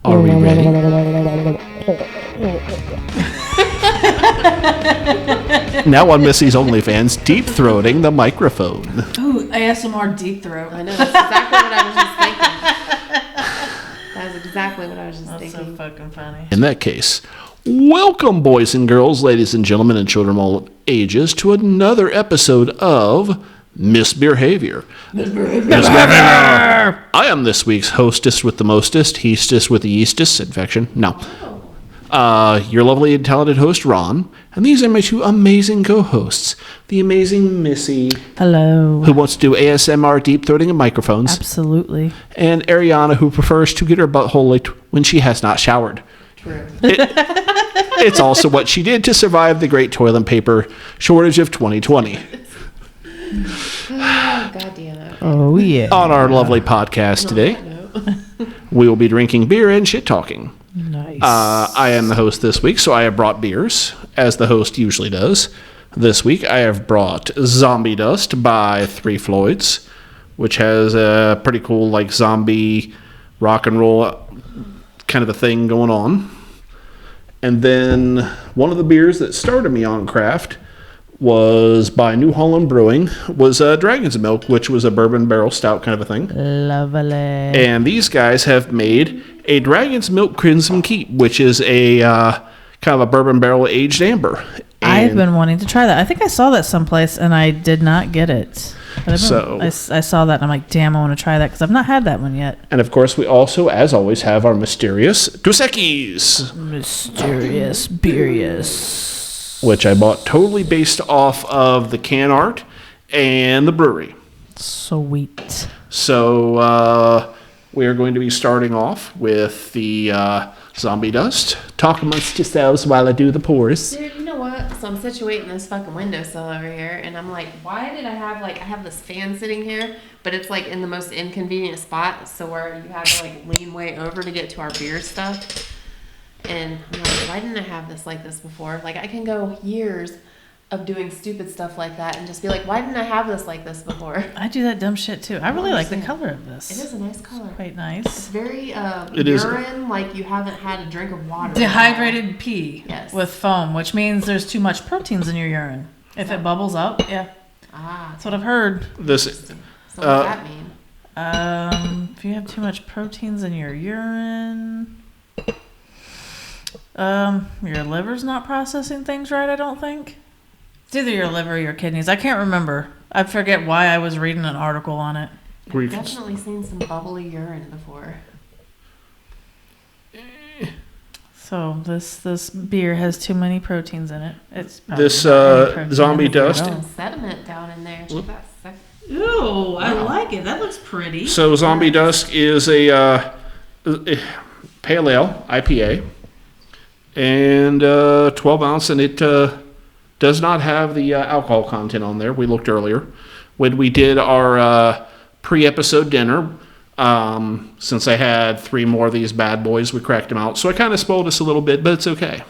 Are we ready? Now on Missy's OnlyFans, deep throating the microphone. Ooh, ASMR deep throat. I know, that's exactly what I was just thinking. That was exactly what I was just thinking. That's so fucking funny. In that case, welcome, boys and girls, ladies and gentlemen, and children of all ages, to another episode of misBEERhavior. misBEERhavior! I am this week's hostess with the mostest, heastess with the yeastest infection. No. Your lovely and talented host, Ron. And these are my two amazing co-hosts. The amazing Missy. Hello. Who wants to do ASMR deep throating of microphones. Absolutely. And Ariana, who prefers to get her butthole licked when she has not showered. True. It's also what she did to survive the great toilet paper shortage of 2020. Oh, God damn it. Oh, yeah. On our lovely podcast today, we will be drinking beer and shit-talking. Nice. I am the host this week, so I have brought beers, as the host usually does. This week, I have brought Zombie Dust by Floyds, which has a pretty cool, like, zombie rock and roll kind of a thing going on. And then one of the beers that started me on craft was by New Holland Brewing, was Dragon's Milk, which was a bourbon barrel stout kind of a thing. Lovely. And these guys have made a Dragon's Milk Crimson Keep, which is a kind of a bourbon barrel aged amber. And I've been wanting to try that. I think I saw that someplace and I did not get it. But I saw that and I'm like, damn, I want to try that because I've not had that one yet. And of course, we also, as always, have our Mysterious Dos Equis. Mysterious Beerious. Which I bought totally based off of the can art and the brewery. Sweet. So we are going to be starting off with the Zombie Dust. Talk amongst yourselves while I do the pours. Dude, you know what? So I'm situating this fucking windowsill over here, and I'm like, why did I have this fan sitting here, but it's like in the most inconvenient spot, so where you have to like lean way over to get to our beer stuff. And I'm like, why didn't I have this like this before? Like, I can go years of doing stupid stuff like that and just be like, why didn't I have this like this before? I do that dumb shit too. I really like the color of this. It is a nice color. Quite nice. It's very It urine, like you haven't had a drink of water. Dehydrated pee. Yes. With foam, which means there's too much proteins in your urine. If it bubbles up, yeah. Ah. That's what I've heard. So what does that mean? If you have too much proteins in your urine, your liver's not processing things right, I don't think. It's either your liver or your kidneys. I can't remember. I forget why I was reading an article on it. I've definitely seen some bubbly urine before. So this beer has too many proteins in it. It's This Zombie Dust. Some sediment down in there. Check that sec- Ooh, I like it. That looks pretty. So Zombie Dust is a pale ale IPA. And 12 ounce, and it does not have the alcohol content on there. We looked earlier. When we did our pre-episode dinner, since I had 3 more of these bad boys, we cracked them out. So I kind of spoiled us a little bit, but it's okay.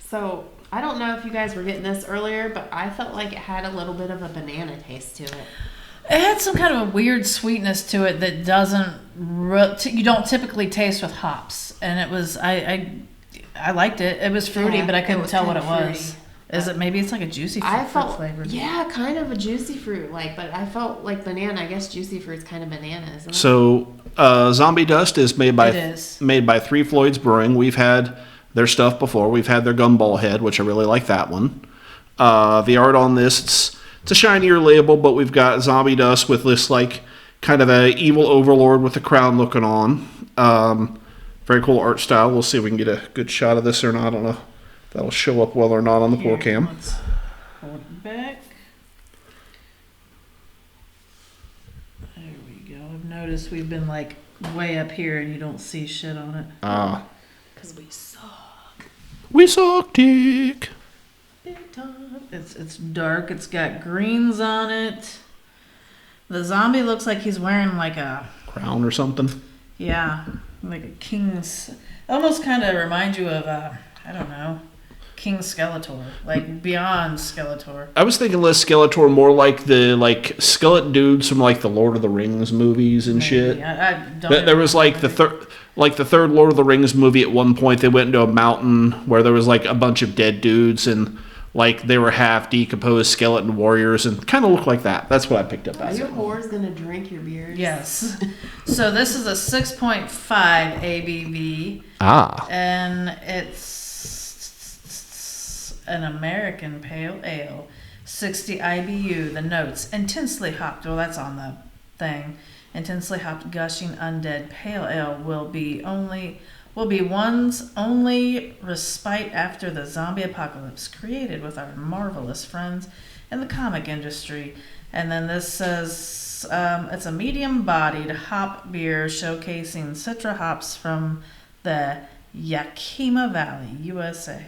So, I don't know if you guys were getting this earlier, but I felt like it had a little bit of a banana taste to it. It had some kind of a weird sweetness to it that you don't typically taste with hops. And it was, I liked it. It was fruity, Yeah, but I couldn't tell what it fruity. was. Is it maybe it's like a juicy fruit, I felt flavored? Yeah, kind of a juicy fruit, but I felt like banana. I guess juicy fruit's kind of banana, isn't it? So Zombie Dust is made by Floyds Brewing. We've had their stuff before. We've had their Gumball Head, which I really like that one. The art on this, it's a shinier label, but we've got Zombie Dust with this like kind of a evil overlord with the crown looking on. Very cool art style. We'll see if we can get a good shot of this or not. I don't know if that'll show up well or not on the pour cam. Let's hold it back. There we go. I've noticed we've been like way up here and you don't see shit on it. Because we suck. We suck dick. Big time. It's dark. It's got greens on it. The zombie looks like he's wearing like a Crown or something. Yeah, like a king's. Almost kind of reminds you of I don't know, King Skeletor, like beyond Skeletor. I was thinking less Skeletor, more like the skeleton dudes from like the Lord of the Rings movies and shit. I don't There was like the third Lord of the Rings movie. At one point, they went into a mountain where there was like a bunch of dead dudes, and like they were half decomposed skeleton warriors, and kind of looked like that. That's what I picked up. Are your whores gonna drink your beers? Yes. So this is a 6.5 ABV. And it's an American pale ale, 60 IBU. The notes: intensely hopped. Well, that's on the thing. Intensely hopped, gushing undead pale ale will be one's only respite after the zombie apocalypse, created with our marvelous friends in the comic industry. And then this says it's a medium-bodied hop beer showcasing citra hops from the Yakima Valley, USA.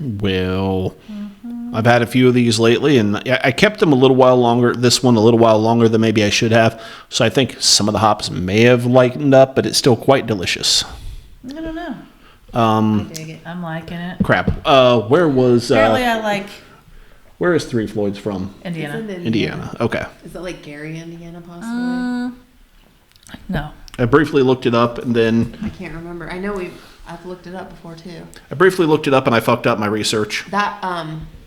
Well, I've had a few of these lately, and I kept them a little while longer. This one a little while longer than maybe I should have. So I think some of the hops may have lightened up, but it's still quite delicious. I don't know. I dig it. I'm liking it. Crap. Where was? Apparently, I like Where is Three Floyds from? Indiana. It's in Indiana. Okay. Is it like Gary, Indiana, possibly? No. I briefly looked it up, and then I can't remember. I know I've looked it up before too. I briefly looked it up, and I fucked up my research. That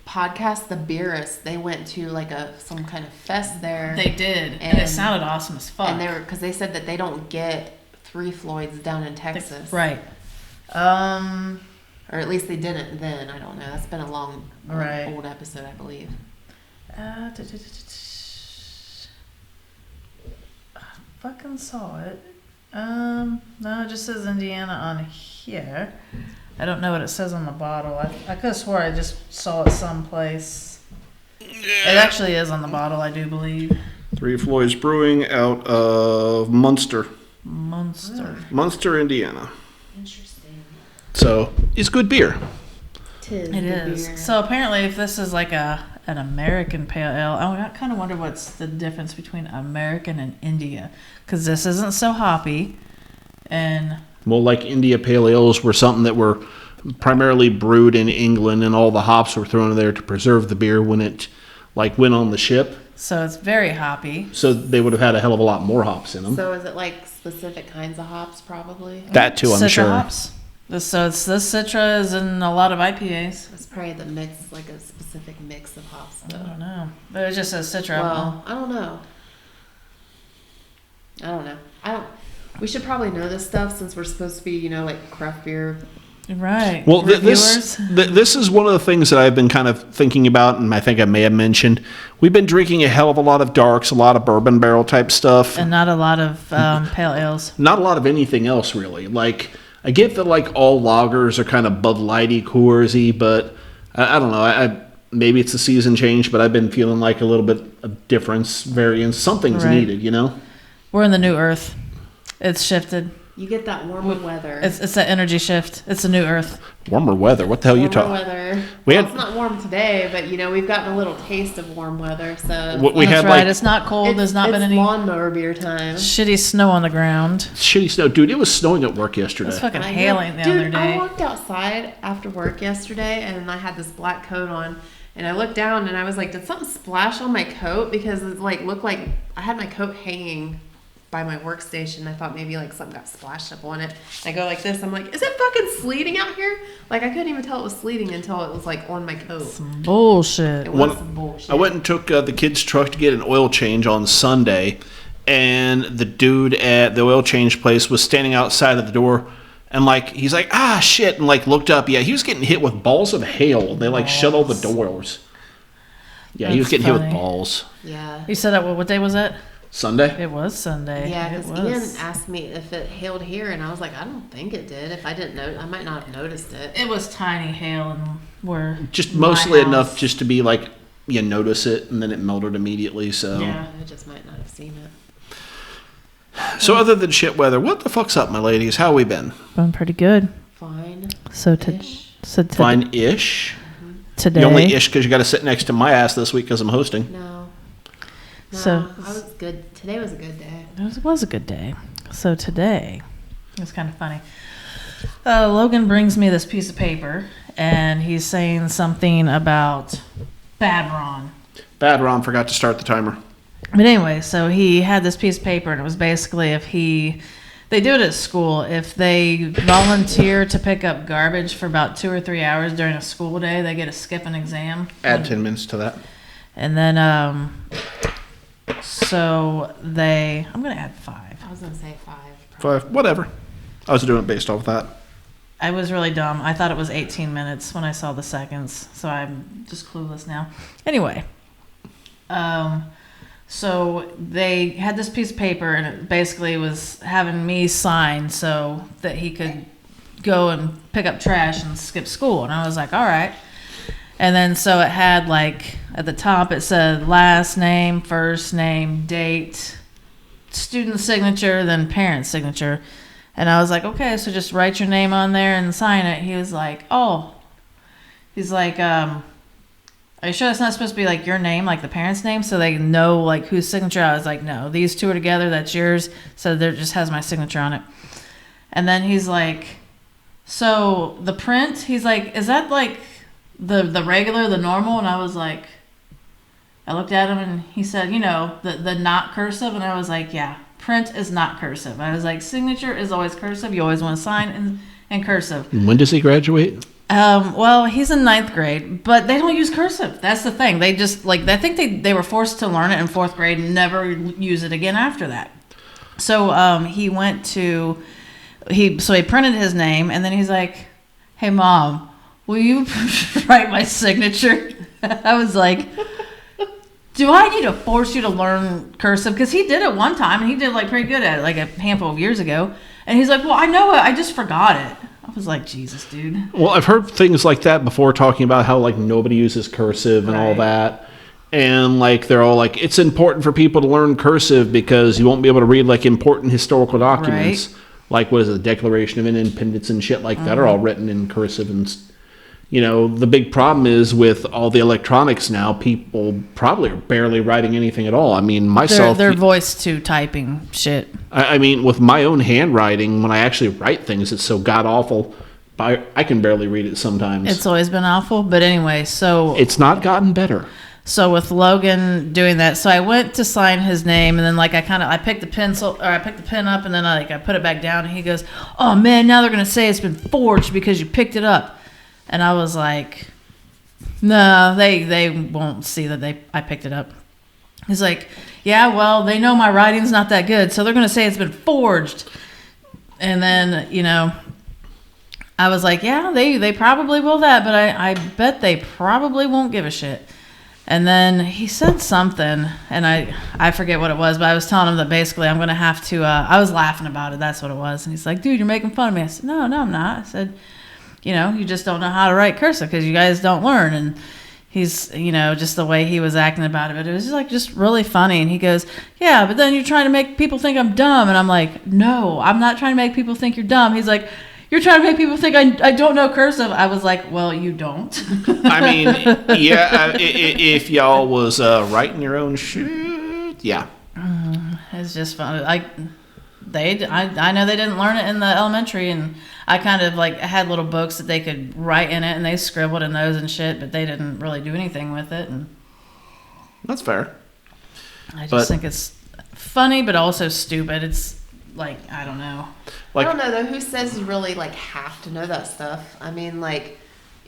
podcast, the Beerious, they went to like some kind of fest there. They did, and it sounded awesome as fuck. And because they said that they don't get Three Floyds down in Texas, right? Or at least they didn't then. I don't know. That's been a long, right. old episode, I believe. I fucking saw it. No, it just says Indiana on here. I don't know what it says on the bottle. I could have swore I just saw it someplace. It actually is on the bottle, I do believe. Three Floyds Brewing out of Munster, Indiana. Interesting. So it's good beer. Tis It is. beer. So apparently, if this is like an American pale ale, I kind of wonder what's the difference between American and India, because this isn't so hoppy, and Well, like India Pale Ales were something that were primarily brewed in England, and all the hops were thrown in there to preserve the beer when it went on the ship. so it's very hoppy. So they would have had a hell of a lot more hops in them. So is it like specific kinds of hops, probably? That too, I'm Citra sure. hops. This Citra is in a lot of IPAs. It's probably the mix, like a specific mix of hops, I though. don't know, but it just says Citra. Well, I don't know. We should probably know this stuff since we're supposed to be, like craft beer. Right. Well, Reviewers. this is one of the things that I've been kind of thinking about, and I think I may have mentioned. We've been drinking a hell of a lot of darks, a lot of bourbon barrel type stuff. And not a lot of pale ales. Not a lot of anything else, really. I get that all lagers are kind of Bud Lighty, Coorsy, but I don't know. Maybe it's a season change, but I've been feeling like a little bit of difference, variance. Something's Right. needed, We're in the new Earth. It's shifted. You get that warmer weather. It's that energy shift. It's the new Earth. Warmer weather. What the hell are you Warmer talking? weather. We Well, had- it's not warm today, but we've gotten a little taste of warm weather. So We That's had right. It's not cold. There's not been it's any lawnmower beer time. shitty snow on the ground. shitty snow, dude. It was snowing at work yesterday. It's fucking I know. hailing the Dude, other day. I walked outside after work yesterday and I had this black coat on. And I looked down and I was like, did something splash on my coat? Because it looked like I had my coat hanging by my workstation. I thought maybe something got splashed up on it. I go like this. I'm like, is it fucking sleeting out here? I couldn't even tell it was sleeting until it was on my coat. Bullshit. It was some bullshit. I went and took the kids' truck to get an oil change on Sunday, and the dude at the oil change place was standing outside of the door, and he's like, ah, shit, and looked up. Yeah, he was getting hit with balls of hail. They shut all the doors. Yeah, he was That's getting hit with funny. balls. Yeah. You said that. What day was it? Sunday? It was Sunday. Yeah, it because was. Ian asked me if it hailed here, and I was like, I don't think it did. If I didn't know, I might not have noticed it. It was tiny hail, and we're Just mostly my enough house. just to be you notice it, and then it melted immediately. So, Yeah. I just might not have seen it. so other than shit weather, what the fuck's up, my ladies? How we been? been pretty good. Fine. So Ish. Fine-ish. Today. You only ish because you got to sit next to my ass this week because I'm hosting. No. So- I was good. Today was a good day. It was a good day. So today, it was kind of funny. Logan brings me this piece of paper, and he's saying something about Bad Ron. Bad Ron forgot to start the timer. But anyway, so he had this piece of paper, and it was basically they do it at school. If they volunteer to pick up garbage for about 2 or 3 hours during a school day, they get to skip an exam. Add 10 minutes to that. And then, so I'm going to add 5. I was gonna say 5. 5, whatever. I was doing it based off that. I was really dumb. I thought it was 18 minutes when I saw the seconds, so I'm just clueless now. Anyway, so they had this piece of paper, and it basically was having me sign so that he could go and pick up trash and skip school. And I was like, all right. And then so it had, like, at the top it said last name, first name, date, student signature, then parent signature. And I was like, okay, so just write your name on there and sign it. He was like, oh. He's like, are you sure it's not supposed to be like your name, like the parent's name, so they know like whose signature? I was like, no, these two are together, that's yours. So there just has my signature on it. And then he's like, so the print, he's like, is that like the regular, the normal? And I was like, I looked at him and he said, you know, the not cursive. And I was like, yeah, print is not cursive. I was like, signature is always cursive. You always want to sign in cursive. When does he graduate? Well, he's in 9th grade, but they don't use cursive. That's the thing. They just I think they were forced to learn it in 4th grade and never use it again after that. So he went to he printed his name, and then he's like, hey Mom, will you write my signature? I was like, do I need to force you to learn cursive? Because he did it one time, and he did like pretty good at it, like a handful of years ago. And he's like, well, I know it, I just forgot it. I was like, Jesus, dude. Well, I've heard things like that before, talking about how like nobody uses cursive and all that. And like they're all like, it's important for people to learn cursive because you won't be able to read like important historical documents. Right. Like what is it, the Declaration of Independence and shit like that are all written in cursive. And you know, the big problem is with all the electronics now, people probably are barely writing anything at all. I mean, myself, they're voice to typing shit. I mean, with my own handwriting, when I actually write things, it's so god awful. I can barely read it sometimes. It's always been awful, but anyway, so it's not gotten better. So with Logan doing that, so I went to sign his name, and then like I picked the pen up, and then I put it back down, and he goes, "Oh man, now they're gonna say it's been forged because you picked it up." And I was like, "No, they won't see that I picked it up." He's like, "Yeah, well, they know my writing's not that good, so they're gonna say it's been forged." And then, you know, I was like, "Yeah, they probably will that, but I bet they probably won't give a shit." And then he said something, and I forget what it was, but I was telling him that basically I'm going to have to, I was laughing about it, that's what it was. And he's like, "Dude, you're making fun of me." I said, No, I'm not. I said, "You know, you just don't know how to write cursive because you guys don't learn." And he's, you know, just the way he was acting about it was just really funny. And he goes, "Yeah, but then you're trying to make people think I'm dumb." And I'm like, "No, I'm not trying to make people think you're dumb." He's like, "You're trying to make people think I don't know cursive." I was like, "Well, you don't." I mean, yeah, if y'all was writing your own shit, yeah. It's just fun. I know they didn't learn it in the elementary, and I kind of like had little books that they could write in it, and they scribbled in those and shit, but they didn't really do anything with it. And that's fair. I just think it's funny, but also stupid. It's like, I don't know. I don't know though. Who says you really like have to know that stuff? I mean, like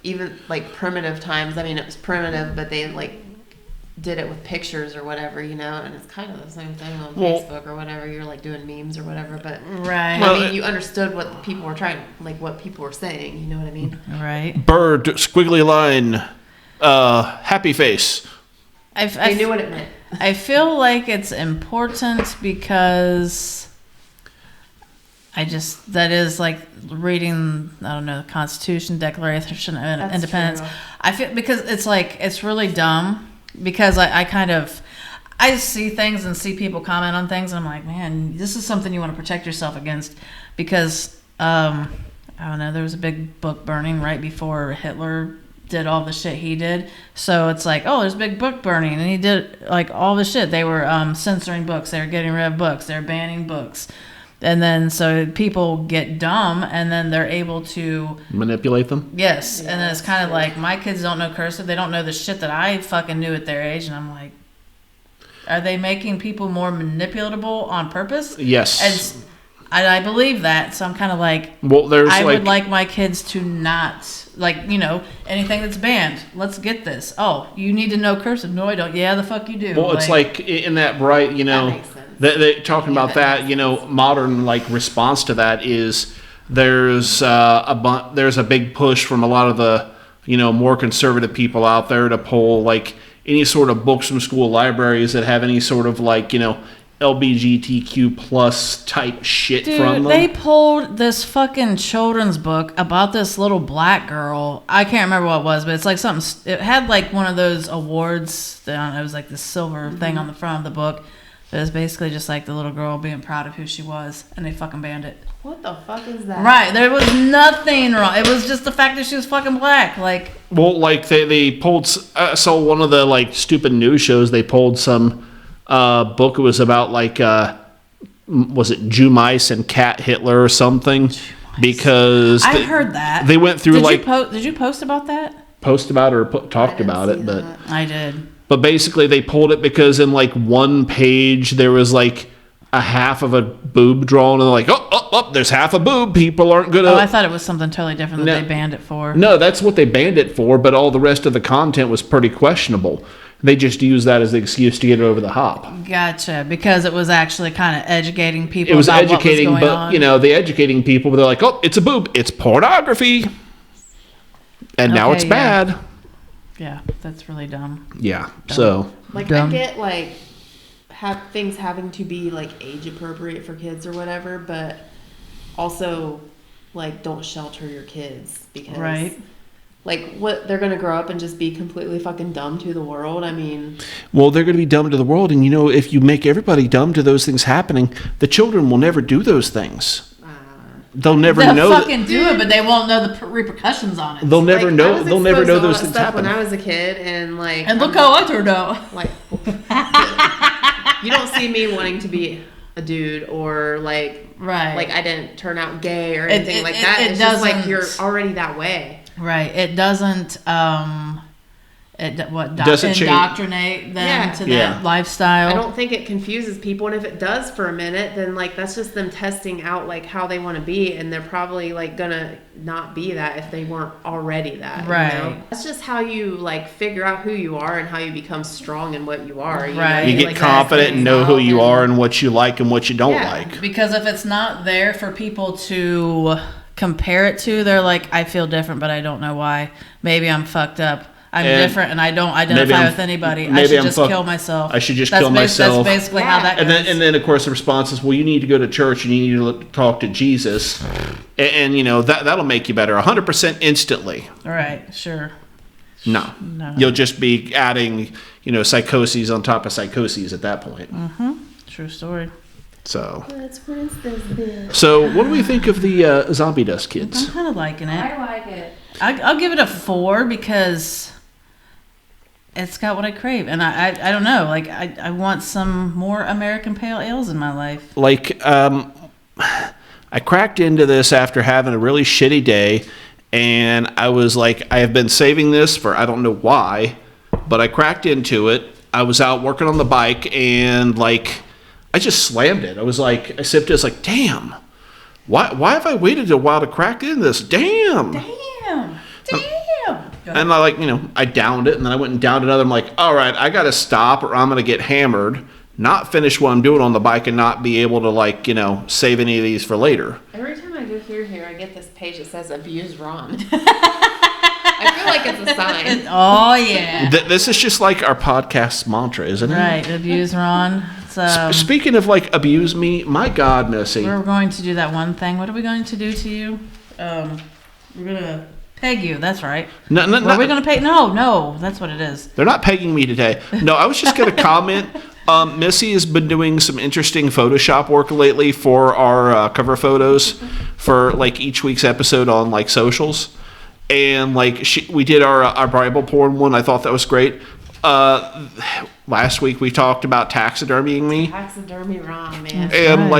even like primitive times. I mean, it was primitive, but they like did it with pictures or whatever, you know. And it's kind of the same thing on Facebook or whatever. You're like doing memes or whatever, but right. I mean, you understood what the people were trying, like what people were saying. You know what I mean? Right. Bird, squiggly line, happy face. I knew what it meant. I feel like it's important because that is like reading, I don't know, the Constitution, Declaration of Independence. True. I feel because it's like, it's really dumb because I see things and see people comment on things and I'm like, man, this is something you want to protect yourself against because, I don't know, there was a big book burning right before Hitler did all the shit he did. So it's like, oh, there's a big book burning and he did like all the shit. They were censoring books. They were getting rid of books. They were banning books. And then so people get dumb, and then they're able to manipulate them. Yes, and then it's kind of like my kids don't know cursive. They don't know the shit that I fucking knew at their age, and I'm like, are they making people more manipulatable on purpose? Yes. And I believe that, so I'm kind of like, well, I would like my kids to not, like, anything that's banned. Let's get this. Oh, you need to know cursive. No, I don't. Yeah, the fuck you do. Well, it's like in that bright, That makes sense. They talking about that, modern like response to that is there's a big push from a lot of the more conservative people out there to pull like any sort of books from school libraries that have any sort of like LGBTQ plus type shit from them. They pulled this fucking children's book about this little black girl. I can't remember what it was, but it's like something. It had like one of those awards. It was like the silver thing on the front of the book. It was basically just like the little girl being proud of who she was, and they fucking banned it. What the fuck is that? Right, there was nothing wrong. It was just the fact that she was fucking black. Like, well, like they pulled. I saw one of the like stupid news shows. They pulled some book. It was about like was it Jew mice and cat Hitler or something? Because I heard that they went through Did you post about that? Post about it or talked about it, but I did. But basically, they pulled it because in like one page there was like a half of a boob drawn, and they're like, oh, there's half a boob. People aren't gonna. Oh, I thought it was something totally different that they banned it for. No, that's what they banned it for. But all the rest of the content was pretty questionable. They just used that as the excuse to get it over the hop. Gotcha, because it was actually kind of educating people. It was about educating, what was going but on. the educating people, but they're like, oh, it's a boob, it's pornography, and now it's bad. Yeah, that's really dumb. Yeah, so like dumb. I get like have things having to be like age appropriate for kids or whatever, but also like don't shelter your kids because like what they're gonna grow up and just be completely fucking dumb to the world. I mean, well, they're gonna be dumb to the world, and if you make everybody dumb to those things happening, the children will never do those things. They'll never know. They'll fucking do it, but they won't know the repercussions on it. They'll never know. They'll never know those things happen. When I was a kid, and like, and look how I turned out. Like, you don't see me wanting to be a dude or like, like I didn't turn out gay or anything like that. It's just like you're already that way. Right. It doesn't. Indoctrinate them to that lifestyle. I don't think it confuses people, and if it does for a minute, then like that's just them testing out like how they want to be, and they're probably like gonna not be that if they weren't already that. Right. That's just how you like figure out who you are and how you become strong in what you are. You get confident and know who you are and what you like and what you don't like. Because if it's not there for people to compare it to, they're like, I feel different, but I don't know why. Maybe I'm fucked up. I'm different, and I don't identify with anybody. I should just kill myself. I should just kill myself. That's basically how that goes. And then, of course, the response is, well, you need to go to church, and you need to talk to Jesus. And that'll make you better 100% instantly. All right, sure. No. You'll just be adding, psychoses on top of psychoses at that point. Mm-hmm. True story. So what do we think of the Zombie Dust Kids? I'm kind of liking it. I like it. I'll give it a 4 because it's got what I crave, and I don't know, like I want some more American pale ales in my life. Like I cracked into this after having a really shitty day, and I was like, I have been saving this for I don't know why, but I cracked into it. I was out working on the bike, and like I just slammed it. I sipped it. It's like, damn, why have I waited a while to crack into this? Damn. And I downed it, and then I went and downed another. I'm like, all right, I got to stop or I'm going to get hammered, not finish what I'm doing on the bike, and not be able to, save any of these for later. Every time I go through here, I get this page that says abuse Ron. I feel like it's a sign. Oh, yeah. This is just like our podcast's mantra, isn't it? Right, abuse Ron. Speaking of, abuse me, my God, Missy. We're going to do that one thing. What are we going to do to you? We're going to peg you. That's right. No, are we going to peg? No, that's what it is. They're not pegging me today. No, I was just going to comment. Missy has been doing some interesting Photoshop work lately for our cover photos for, each week's episode on, socials. And we did our Bible porn one. I thought that was great. Last week we talked about taxidermying me. Taxidermy Ron, man. And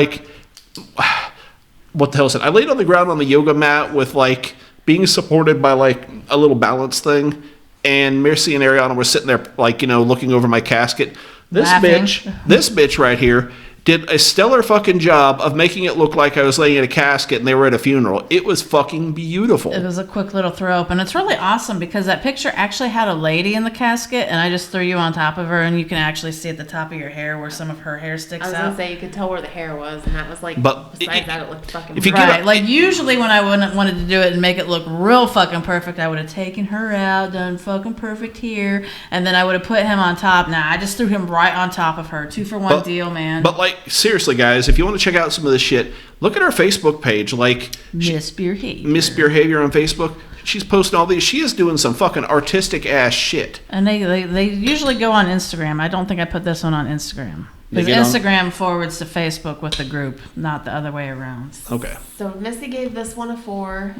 what the hell is it? I laid on the ground on the yoga mat with like being supported by like a little balance thing, and Missy and Ariana were sitting there like, looking over my casket. This Laughing. bitch right here did a stellar fucking job of making it look like I was laying in a casket and they were at a funeral. It was fucking beautiful. It was a quick little throw up, and it's really awesome because that picture actually had a lady in the casket, and I just threw you on top of her, and you can actually see at the top of your hair where some of her hair sticks I was out. gonna say you could tell where the hair was, and that was like. But besides that, it looked fucking. if you Right, get like usually when I wanted to do it and make it look real fucking perfect, I would have taken her out, done fucking perfect here, and then I would have put him on top. Nah, I just threw him right on top of her. 2-for-1 deal, man. But like, seriously, guys, if you want to check out some of this shit, look at our Facebook page. Like, misBEERhavior. misBEERhavior on Facebook. She's posting all these. She is doing some fucking artistic ass shit. And they usually go on Instagram. I don't think I put this one on Instagram. They Because get Instagram forwards to Facebook with the group, not the other way around. Okay. So Missy gave this one a 4.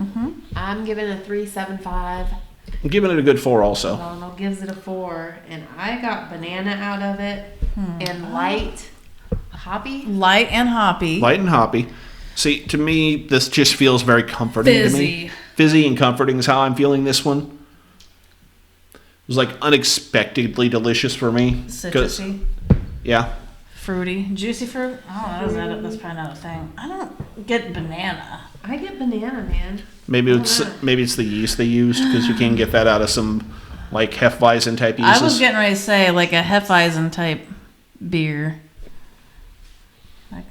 I'm giving it a 3.75. I'm giving it a good 4 also. Donald gives it a 4, and I got banana out of it and light hoppy. Light and hoppy. Light and hoppy. See, to me, this just feels very comforting to me. Fizzy. Fizzy and comforting is how I'm feeling this one. It was like unexpectedly delicious for me. 'Cause- Citrusy. Yeah. Fruity. Juicy fruit? I don't know. That's probably not a thing. I don't get banana. I get banana, man. Maybe it's the yeast they used, because you can get that out of some like Hefeweizen type yeasts. I was getting ready to say like a Hefeweizen type beer. I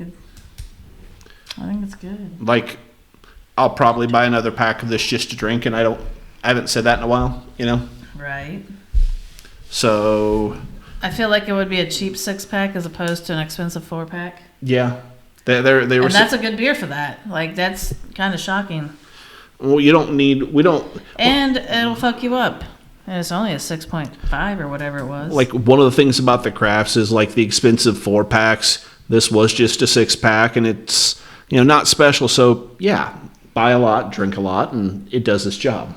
think it's good. Like, I'll probably buy another pack of this just to drink, and I haven't said that in a while, Right. So I feel like it would be a cheap 6-pack as opposed to an expensive 4-pack. yeah, they were. And that's a good beer for that. Like, that's kind of shocking. Well, we don't. And it'll fuck you up. And it's only a 6.5 or whatever it was. Like, one of the things about the crafts is like the expensive 4-packs. This was just a 6-pack, and it's not special. So yeah, buy a lot, drink a lot, and it does its job.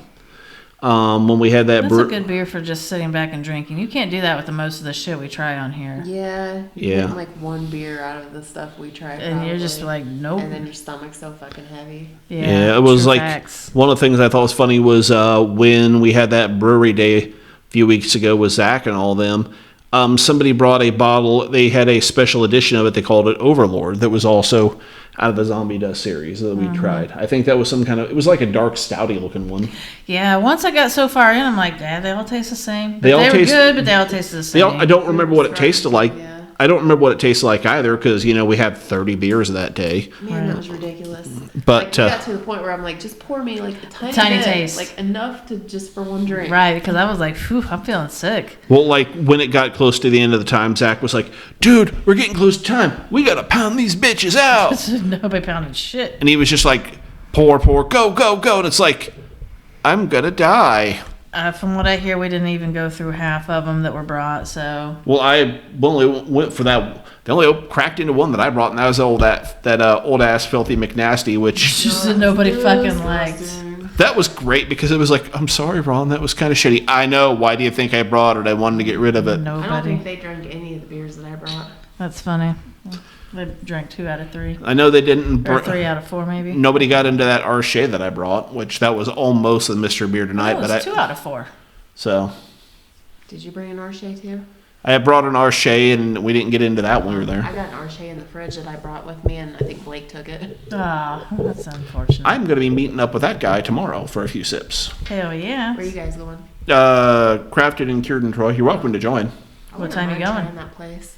When we had that That's a good beer for just sitting back and drinking. You can't do that with the most of the shit we try on here. Yeah. Yeah. Get like one beer out of the stuff we try. And you're just probably. like, nope. And then your stomach's so fucking heavy. Yeah, it was true like facts. one of the things I thought was funny was when we had that brewery day a few weeks ago with Zach and all them. Somebody brought a bottle. They had a special edition of it. They called it Overlord. That was also out of the Zombie Dust series that we tried. I think that was it was like a dark stouty looking one. Yeah, once I got so far in, I'm like, they all taste the same. They were taste good, but they all tasted the same. I don't remember what it tasted like. Yeah. I don't remember what it tasted like either, because we had 30 beers that day. Man, that was ridiculous. But Like, it got to the point where I'm like, just pour me like a tiny bit, taste. like enough to just for one drink. Right, because I was like, phew, I'm feeling sick. Well, like when it got close to the end of the time, Zach was like, "Dude, we're getting close to time. We gotta pound these bitches out." Nobody pounded shit. And he was just like, "Pour, go, go, go!" And it's like, I'm gonna die. From what I hear, we didn't even go through half of them that were brought. So Well, I only went for that. They only cracked into one that I brought, and that was that old ass filthy McNasty, which just nobody fucking liked. that was great because it was like, I'm sorry, Ron, that was kind of shitty. I know. Why do you think I brought it? I wanted to get rid of it. I don't Nobody. think they drank any of the beers that I brought. That's funny. They drank 2 out of 3, I know they didn't. or 3 out of 4, maybe. Nobody got into that Arche that I brought, which that was almost the Mr. Beer tonight. Oh, it's 2 out of 4. So Did you bring an Arche too? I brought an Arche, and we didn't get into that when we were there. I got an Arche in the fridge that I brought with me, and I think Blake took it. Ah, that's unfortunate. I'm going to be meeting up with that guy tomorrow for a few sips. Hell yeah. Where are you guys going? Crafted and cured in Troy. You're welcome to join. I What wouldn't time you mind going? trying that place.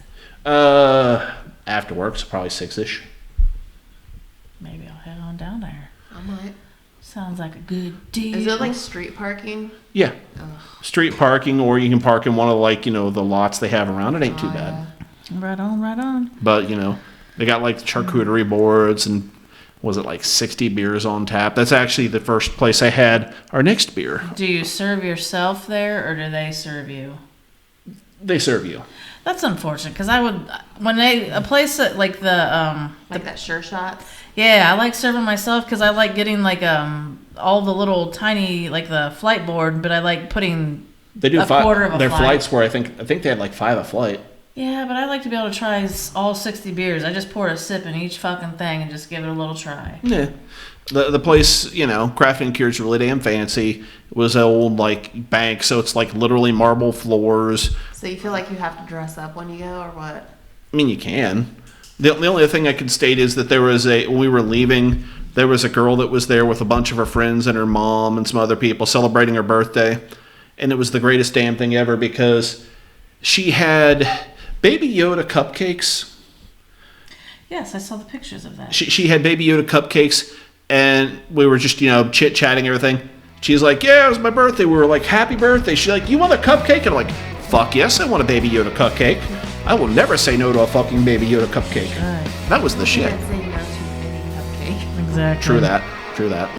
After work, so probably 6-ish. Maybe I'll head on down there. I might. Sounds like a good deal. Is it like street parking? Yeah. Ugh. Street parking, or you can park in one of the lots they have around. It ain't too bad. Right on, right on. But, they got like charcuterie boards and was it like 60 beers on tap. That's actually the first place I had our next beer. Do you serve yourself there, or do they serve you? They serve you. That's unfortunate, because I would, a place that, like Like that Sure Shots? yeah, I like serving myself, because I like getting, like, all the little tiny, like, the flight board, but I like putting They do a quarter of a their flight. flights were I think they had like 5 a flight. Yeah, but I like to be able to try all 60 beers. I just poured a sip in each fucking thing and just give it a little try. Yeah. The place, Crafting and Cure's really damn fancy. It was an old, bank, so it's, literally marble floors. So you feel like you have to dress up when you go, or what? I mean, you can. The only other thing I can state is that when we were leaving, there was a girl that was there with a bunch of her friends and her mom and some other people celebrating her birthday. And it was the greatest damn thing ever because she had Baby Yoda cupcakes. Yes, I saw the pictures of that. She had Baby Yoda cupcakes, and we were just, chit-chatting everything. She's like, yeah, it was my birthday. We were like, happy birthday. She's like, you want a cupcake? And I'm like, fuck yes, I want a Baby Yoda cupcake. I will never say no to a fucking Baby Yoda cupcake. Right. That was the You shit. can't say no to any cupcake. Exactly. True that.